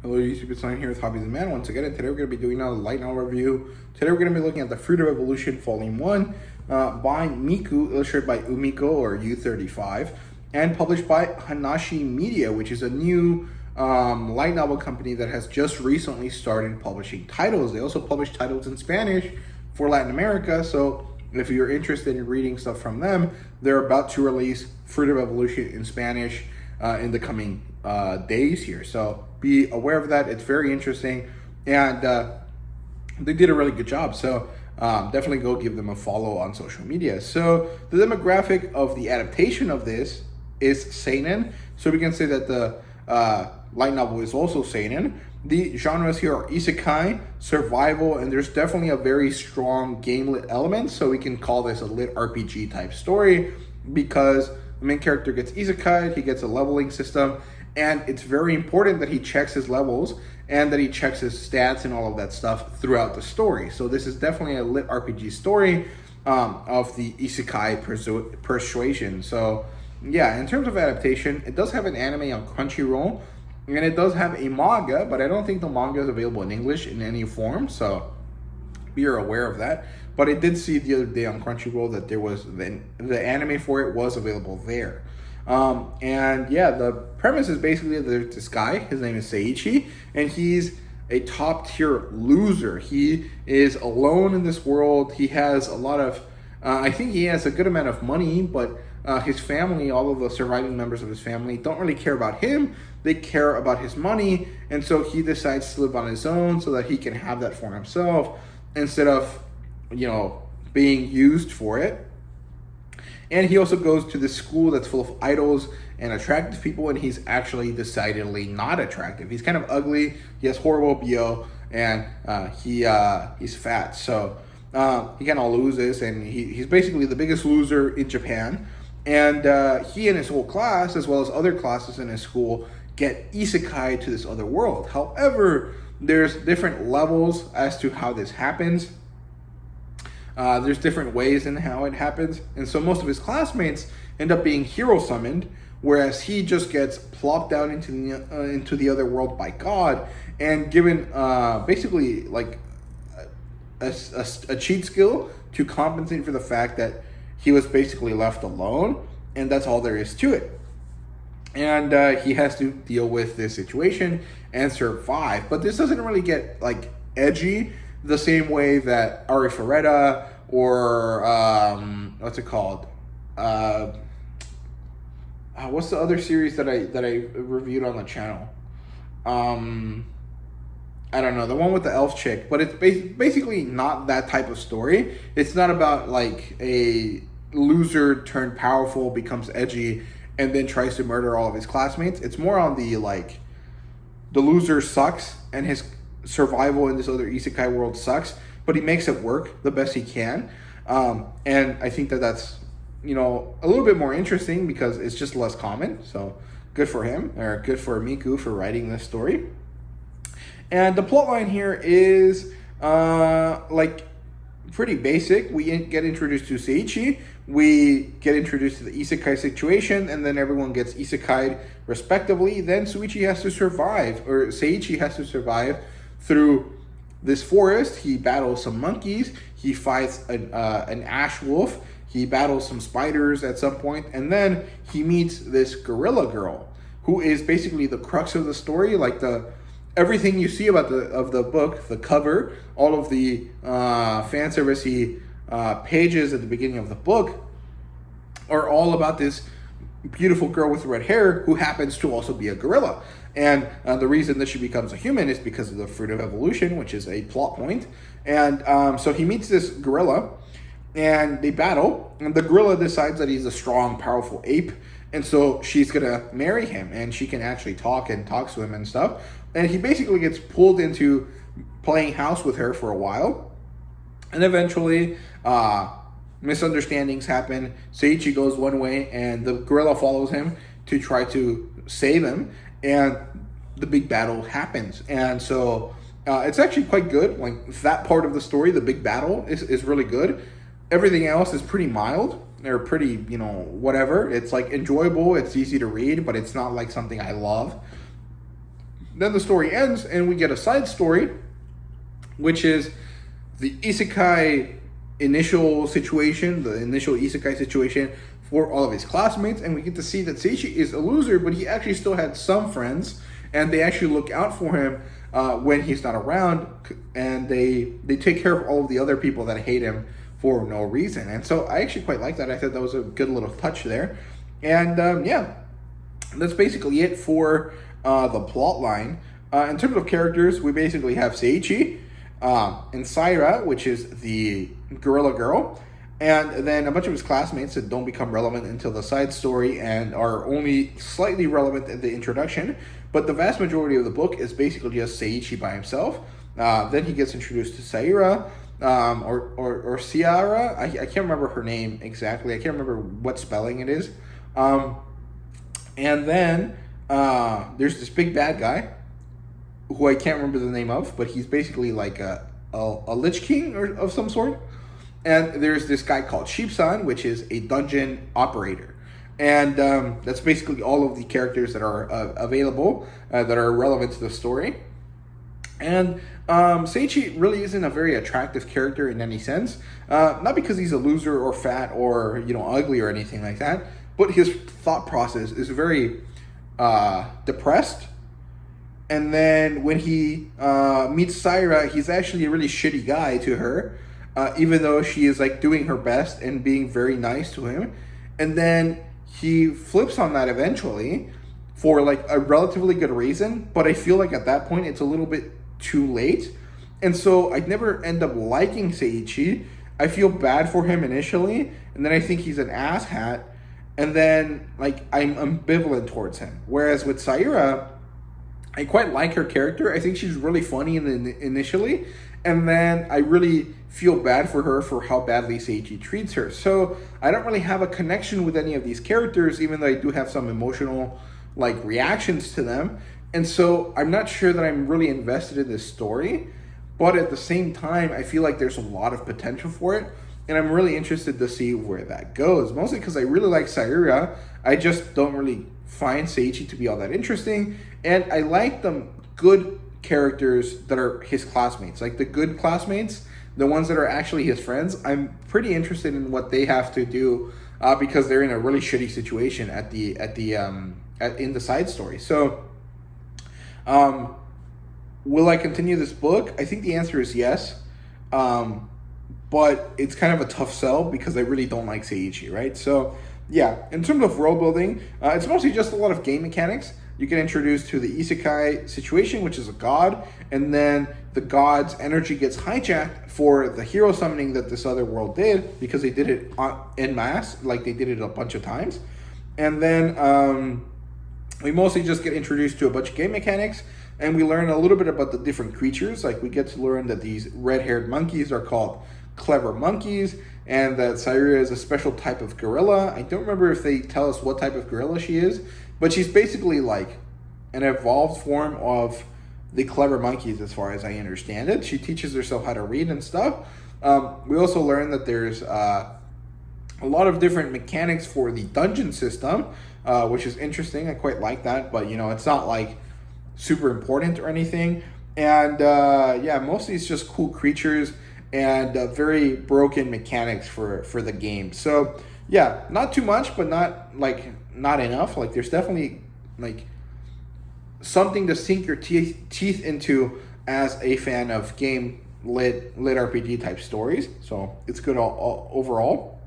Hello YouTube, it's Ryan here with Hobbies and Man once again, and today we're going to be doing a light novel review. Today we're going to be looking at The Fruit of Evolution Volume 1 by Miku, illustrated by Umiko or U35, and published by Hanashi Media, which is a new light novel company that has just recently started publishing titles. They also publish titles in Spanish for Latin America, so if you're interested in reading stuff from them, they're about to release Fruit of Evolution in Spanish in the coming days here. So be aware of that. It's very interesting, and they did a really good job. So definitely go give them a follow on social media. So the demographic of the adaptation of this is seinen. So we can say that the light novel is also seinen. The genres here are isekai, survival, and there's definitely a very strong game-lit element. So we can call this a lit RPG type story because the main character gets isekai, he gets a leveling system, and it's very important that he checks his levels and that he checks his stats and all of that stuff throughout the story. So this is definitely a lit RPG story of the isekai persuasion. So yeah, in terms of adaptation, it does have an anime on Crunchyroll, and it does have a manga, but I don't think the manga is available in English in any form, so be aware of that. But I did see the other day on Crunchyroll that there was the anime for it was available there. And yeah, the premise is basically there's this guy, his name is Seiichi, and he's a top tier loser. He is alone in this world. He has a lot of, I think he has a good amount of money, but his family, all of the surviving members of his family, don't really care about him. They care about his money, and so he decides to live on his own so that he can have that for himself instead of, being used for it. And he also goes to this school that's full of idols and attractive people, and he's actually decidedly not attractive. He's kind of ugly, he has horrible BO, and he's fat. So he kind of loses, and he's basically the biggest loser in Japan. And he and his whole class, as well as other classes in his school, get isekai to this other world. However, there's different levels as to how this happens. There's different ways in how it happens. And so most of his classmates end up being hero summoned, whereas he just gets plopped down into the other world by God and given basically like a cheat skill to compensate for the fact that he was basically left alone, and that's all there is to it. And he has to deal with this situation and survive. But this doesn't really get like edgy the same way that Arifureta or what's it called? What's the other series that I reviewed on the channel? I don't know, the one with the elf chick, but it's basically not that type of story. It's not about like a loser turned powerful becomes edgy and then tries to murder all of his classmates. It's more on the like the loser sucks and his survival in this other isekai world sucks, but he makes it work the best he can. And I think that's a little bit more interesting because it's just less common. So good for him, or good for Miku for writing this story. And the plotline here is like pretty basic. We get introduced to Seiichi, we get introduced to the isekai situation, and then everyone gets isekai'd respectively. Then Seiichi has to survive through this forest. He battles some monkeys, he fights an ash wolf, he battles some spiders at some point, and then he meets this gorilla girl who is basically the crux of the story. Like everything you see about the book, the cover, all of the fanservice pages at the beginning of the book are all about this beautiful girl with red hair who happens to also be a gorilla. And the reason that she becomes a human is because of the Fruit of Evolution, which is a plot point. And so he meets this gorilla, and they battle, and the gorilla decides that he's a strong, powerful ape, and so she's gonna marry him, and she can actually talks to him and stuff. And he basically gets pulled into playing house with her for a while, and eventually misunderstandings happen. Seiichi goes one way, and the gorilla follows him to try to save him, and the big battle happens. And so it's actually quite good. Like that part of the story, the big battle is really good. Everything else is pretty mild, or pretty, whatever. It's like enjoyable, it's easy to read, but it's not like something I love. Then the story ends and we get a side story, which is the isekai initial situation, the initial isekai situation for all of his classmates. And we get to see that Seiichi is a loser, but he actually still had some friends, and they actually look out for him when he's not around, and they take care of all of the other people that hate him for no reason. And so I actually quite like that. I thought that was a good little touch there. And yeah, that's basically it for the plot line. In terms of characters, we basically have Seiichi and Saira, which is the gorilla girl, and then a bunch of his classmates that don't become relevant until the side story and are only slightly relevant in the introduction. But the vast majority of the book is basically just Seiichi by himself. Then he gets introduced to Saira, or Ciara. I can't remember her name exactly. I can't remember what spelling it is. And then there's this big bad guy who I can't remember the name of, but he's basically like a Lich King or of some sort. And there's this guy called Sheepsan, which is a dungeon operator. And that's basically all of the characters that are available that are relevant to the story. And Seiichi really isn't a very attractive character in any sense. Not because he's a loser or fat or, ugly or anything like that, but his thought process is very depressed. And then when he meets Saira, he's actually a really shitty guy to her, even though she is like doing her best and being very nice to him. And then he flips on that eventually for like a relatively good reason, but I feel like at that point it's a little bit too late. And so I never end up liking Seiichi. I feel bad for him initially, and then I think he's an asshat, and then like I'm ambivalent towards him. Whereas with Saira, I quite like her character. I think she's really funny initially, and then I really feel bad for her for how badly Seiichi treats her. So I don't really have a connection with any of these characters, even though I do have some emotional like reactions to them. And so I'm not sure that I'm really invested in this story, but at the same time, I feel like there's a lot of potential for it, and I'm really interested to see where that goes. Mostly because I really like Saira. I just don't really find Seiichi to be all that interesting, and I like the good characters that are his classmates, like the good classmates, the ones that are actually his friends. I'm pretty interested in what they have to do because they're in a really shitty situation in the side story. So, will I continue this book? I think the answer is yes, but it's kind of a tough sell because I really don't like Seiichi, right? So, yeah, in terms of world building, it's mostly just a lot of game mechanics. You get introduced to the isekai situation, which is a god, and then the god's energy gets hijacked for the hero summoning that this other world did, because they did it en masse, like they did it a bunch of times. And then we mostly just get introduced to a bunch of game mechanics, and we learn a little bit about the different creatures. Like we get to learn that these red-haired monkeys are called clever monkeys, and that Saira is a special type of gorilla. I don't remember if they tell us what type of gorilla she is, but she's basically like an evolved form of the clever monkeys as far as I understand it. She teaches herself how to read and stuff. We also learn that there's a lot of different mechanics for the dungeon system, which is interesting. I quite like that, but it's not like super important or anything. And yeah, mostly it's just cool creatures and very broken mechanics for the game. So yeah, not too much, but not enough. Like there's definitely like something to sink your teeth into as a fan of game lit RPG type stories. So it's good all overall.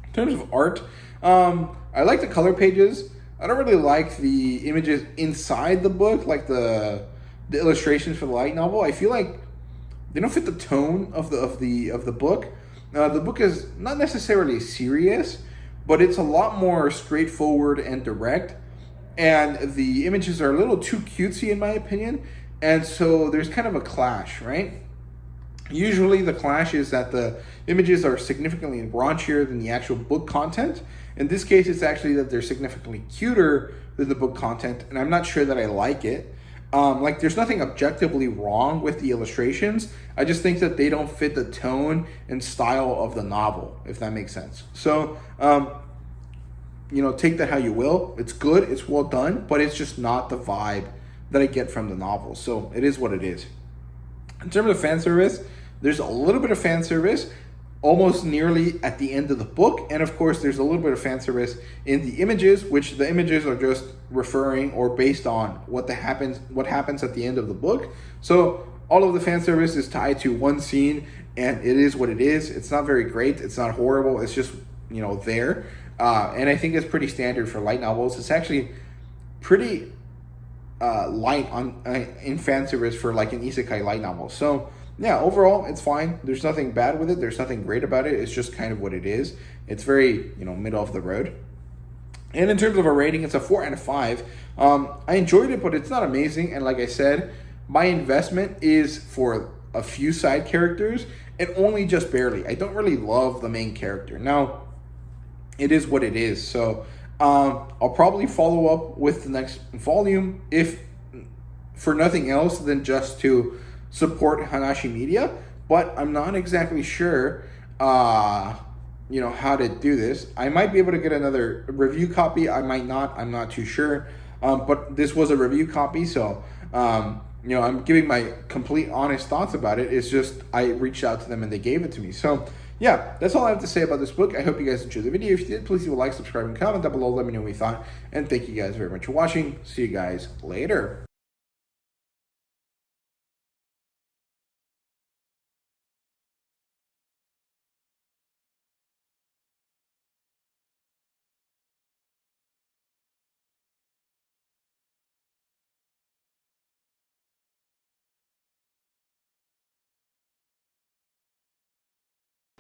In terms of art, I like the color pages. I don't really like the images inside the book, like the illustrations for the light novel. I feel like they don't fit the tone of the book. The book is not necessarily serious, but it's a lot more straightforward and direct. And the images are a little too cutesy in my opinion. And so there's kind of a clash, right? Usually the clash is that the images are significantly raunchier than the actual book content. In this case, it's actually that they're significantly cuter than the book content, and I'm not sure that I like it. Like there's nothing objectively wrong with the illustrations. I just think that they don't fit the tone and style of the novel, if that makes sense. So, take that how you will. It's good, it's well done, but it's just not the vibe that I get from the novel. So it is what it is. In terms of fan service, there's a little bit of fan service almost nearly at the end of the book, and of course there's a little bit of fan service in the images, which the images are just referring or based on what happens at the end of the book. So all of the fan service is tied to one scene, and it is what it is. It's not very great, it's not horrible, it's just, you know, there. And I think it's pretty standard for light novels. It's actually pretty light on in fan service for like an isekai light novel. So yeah, overall it's fine. There's nothing bad with it. There's nothing great about it. It's just kind of what it is. It's very, you know, middle of the road. And in terms of a rating, it's a 4 out of 5. I enjoyed it, but it's not amazing. And like I said, my investment is for a few side characters and only just barely. I don't really love the main character. Now, it is what it is. So I'll probably follow up with the next volume, if for nothing else than just to support Hanashi Media. But I'm not exactly sure, you know, how to do this. I might be able to get another review copy. I might not. I'm not too sure. But this was a review copy, so you know, I'm giving my complete honest thoughts about it. It's just I reached out to them and they gave it to me. So yeah, that's all I have to say about this book. I hope you guys enjoyed the video. If you did, please leave a like, subscribe, and comment down below. Let me know what you thought. And thank you guys very much for watching. See you guys later.